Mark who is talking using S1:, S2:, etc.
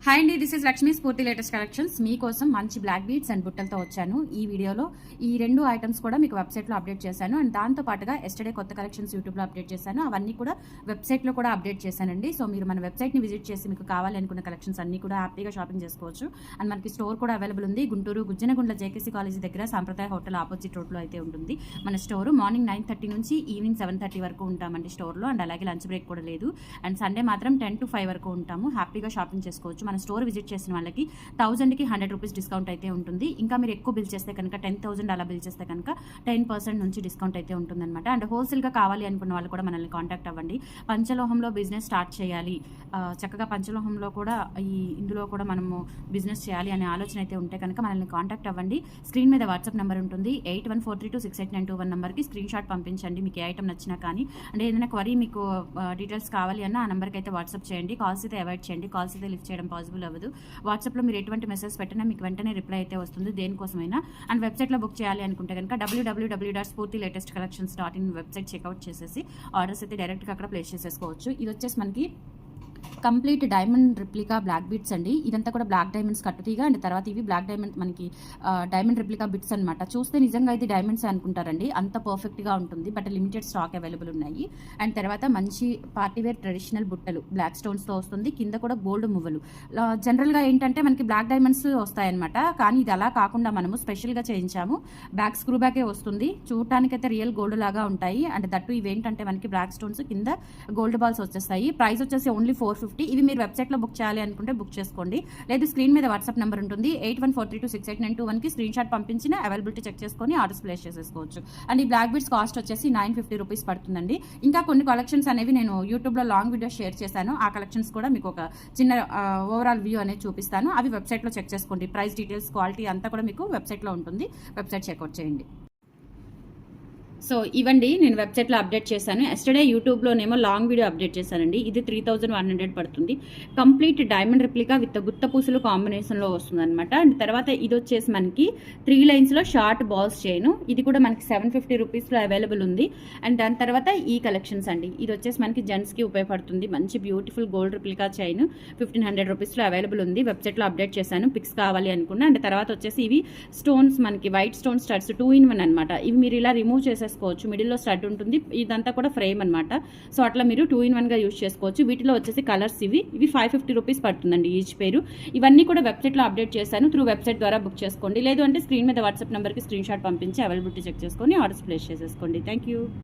S1: Hi అండి, this is Lakshmi స్ఫూర్తి latest collections. మీకోసం మంచి బ్లాక్ బీడ్స్ అండ్ బుట్టలతో వచ్చాను. ఈ వీడియోలో ఈ రెండు ఐటమ్స్ కూడా మీకు వెబ్సైట్లో అప్డేట్ చేశాను. అండ్ దాంతో పాటుగా ఎస్టర్డే కొత్త కలెక్షన్స్ యూట్యూబ్లో అప్డేట్ చేశాను. అవన్నీ కూడా వెబ్సైట్లో కూడా అప్డేట్ చేశానండి. సో మీరు మన వెబ్సైట్ని విజిట్ చేసి మీకు కావాలి అనుకున్న కలెక్షన్స్ అన్ని కూడా హ్యాపీగా షాపింగ్ చేసుకోవచ్చు. అండ్ మనకి స్టోర్ కూడా అవైలబుల్ ఉంది. గుంటూరు గుజ్జనగుండ్ల జేకేసీ కాలేజ్ దగ్గర సాంప్రదాయ హోటల్ ఆపోజిట్ రోడ్లో అయితే ఉంటుంది మన స్టోర్. మార్నింగ్ 9:30 నుంచి ఈవినింగ్ 7:30 వరకు ఉంటామండి స్టోర్లో. అండ్ అలాగే లంచ్ బ్రేక్ కూడా లేదు. అండ్ సండే మాత్రం 10 to 5 వరకు ఉంటాము. హ్యాపీగా షాపింగ్ చేసుకోవచ్చు. మన స్టోర్ విజిట్ చేసిన వాళ్ళకి 1000కి 100 రూపీస్ డిస్కౌంట్ అయితే ఉంటుంది. ఇంకా మీరు ఎక్కువ బిల్ చేస్తే కనుక 10,000 అలా బిల్ చేస్తే కనుక 10% నుంచి డిస్కౌంట్ అయితే ఉంటుందన్నమాట. అండ్ హోల్సేల్గా కావాలి అనుకున్న వాళ్ళు కూడా మనల్ని కాంటాక్ట్ అవ్వండి. పంచలోహంలో బిజినెస్ స్టార్ట్ చేయాలి, చక్కగా పంచలోహంలో కూడా ఇందులో కూడా మనము బిజినెస్ చేయాలి అనే ఆలోచన అయితే ఉంటే కనుక మనల్ని కాంటాక్ట్ అవ్వండి. స్క్రీన్ మీద వాట్సాప్ నెంబర్ ఉంటుంది. 8143268921 నెంబర్కి స్క్రీన్ షాట్ పంపించండి. మీకు ఏ ఐటమ్ నచ్చినా కానీ, అంటే ఏదైనా క్వరీ మీకు డీటెయిల్స్ కావాలి అన్న ఆ నెంబర్కి అయితే వాట్సాప్ చేయండి. కాల్స్ అయితే అవాయిడ్ చేయండి. కాల్స్ అయితే లిఫ్ట్ చేయడం పాసిబుల్ అవ్వదు. వాట్సాప్లో మీరు ఎటువంటి మెసేజ్ పెట్టినా మీకు వెంటనే రిప్లై అయితే వస్తుంది దేనికోసమైనా. అండ్ వెబ్సైట్లో బుక్ చేయాలి అనుకుంటే కనుక www.spurtilatestcollections.in వెబ్సైట్ చెక్అవుట్ చేసేసి ఆర్డర్స్ అయితే డైరెక్ట్గా అక్కడ ప్లేస్ చేసేసుకోవచ్చు. ఇది వచ్చేసి మనకి complete diamond replica black bits అండి. ఇదంతా కూడా బ్లాక్ డైమండ్స్ కట్టుతీగా. అండ్ తర్వాత ఇవి బ్లాక్ డైమండ్ మనకి డైమండ్ రిప్లికా బిట్స్ అనమాట. చూస్తే నిజంగా ఇది డైమండ్స్ అనుకుంటారండి, అంత పర్ఫెక్ట్గా ఉంటుంది. బట్ లిమిటెడ్ స్టాక్ అవైలబుల్ ఉన్నాయి. అండ్ తర్వాత మంచి పార్టీవేర్ ట్రెడిషనల్ బుట్టలు బ్లాక్ స్టోన్స్తో వస్తుంది. కింద కూడా గోల్డ్ మువ్వలు. జనరల్గా ఏంటంటే మనకి బ్లాక్ డైమండ్స్ వస్తాయన్నమాట, కానీ ఇది అలా కాకుండా మనము స్పెషల్గా చేయించాము. బ్యాక్ స్క్రూ బ్యాకే వస్తుంది. చూడటానికైతే రియల్ గోల్డ్ లాగా ఉంటాయి. అండ్ దట్టు ఇవేంటంటే మనకి బ్లాక్ స్టోన్స్ కింద గోల్డ్ బాల్స్ వచ్చేస్తాయి. ప్రైస్ వచ్చేసి ఓన్లీ 450. ఇవి మీరు వెబ్సైట్లో బుక్ చేయాలి అనుకుంటే బుక్ చేసుకోండి. లేదు స్క్రీన్ మీద వాట్సాప్ నెంబర్ ఉంటుంది. 8143268921కి స్క్రీన్ షాట్ పంపించిన అవైలబిలిటీ చెక్ చేసుకొని ఆర్డర్స్ ప్లేస్ చేసేసుకోవచ్చు. అండ్ ఈ బ్లాక్ బీడ్స్ కాస్ట్ వచ్చేసి 950 రూపీస్ పడుతుందండి. ఇంకా కొన్ని కలెక్షన్స్ అనేవి నేను యూట్యూబ్లో లాంగ్ వీడియో షేర్ చేశాను. ఆ కలెక్షన్స్ కూడా మీకు ఒక చిన్న ఓవరాల్ వ్యూ అనేది చూపిస్తాను. అవి వెబ్సైట్లో చెక్ చేసుకోండి. ప్రైస్ డీటెయిల్స్, క్వాలిటీ అంతా కూడా మీకు వెబ్సైట్లో ఉంటుంది. వెబ్సైట్ చెక్అవుట్ చేయండి. సో ఇవ్వండి, నేను వెబ్సైట్లో అప్డేట్ చేశాను. ఎస్టర్డే యూట్యూబ్లోనేమో లాంగ్ వీడియో అప్డేట్ చేశానండి. ఇది 3100 పడుతుంది. కంప్లీట్ డైమండ్ రిప్లికా విత్ గుత్త పూసలు కాంబినేషన్లో వస్తుంది అనమాట. అండ్ తర్వాత ఇది వచ్చేసి మనకి 3 లైన్స్లో షార్ట్ బాల్స్ చైన్. ఇది కూడా మనకి 750 రూపీస్లో అవైలబుల్ ఉంది. అండ్ దాని తర్వాత ఈ కలెక్షన్స్ అండి. ఇది వచ్చేసి మనకి జెంట్స్కి ఉపయోగపడుతుంది. మంచి బ్యూటిఫుల్ గోల్డ్ రిప్లికా చైన్ 1500 రూపీస్లో అవైలబుల్ ఉంది. వెబ్సైట్లో అప్డేట్ చేశాను. పిక్స్ కావాలి అనుకున్నా. అండ్ తర్వాత వచ్చేసి ఇవి స్టోన్స్, మనకి వైట్ స్టోన్ స్టడ్స్ 2-in-1 అనమాట. ఇవి మీరు ఇలా రిమూవ్ చేసేసుకోవచ్చు. మిడిల్లో స్టడ్ ఉంటుంది. ఇదంతా కూడా ఫ్రేమ్ అనమాట. సో అట్లా మీరు 2-in-1గా యూజ్ చేసుకోవచ్చు. వీటిలో వచ్చేసి కలర్స్ ఇవి 550 రూపీస్ పడుతుందండి ఈచ్ పేరు. ఇవన్నీ కూడా వెబ్సైట్లో అప్డేట్ చేశాను. త్రూ వెబ్సైట్ ద్వారా బుక్ చేసుకోండి. లేదు అంటే స్క్రీన్ మీద వాట్సాప్ నెంబర్కి స్క్రీన్ షాట్ పంపించి అవైలబిలిటీ చెక్ చేసుకొని ఆర్డర్స్ ప్లేస్ చేసేసుకోండి. Thank you.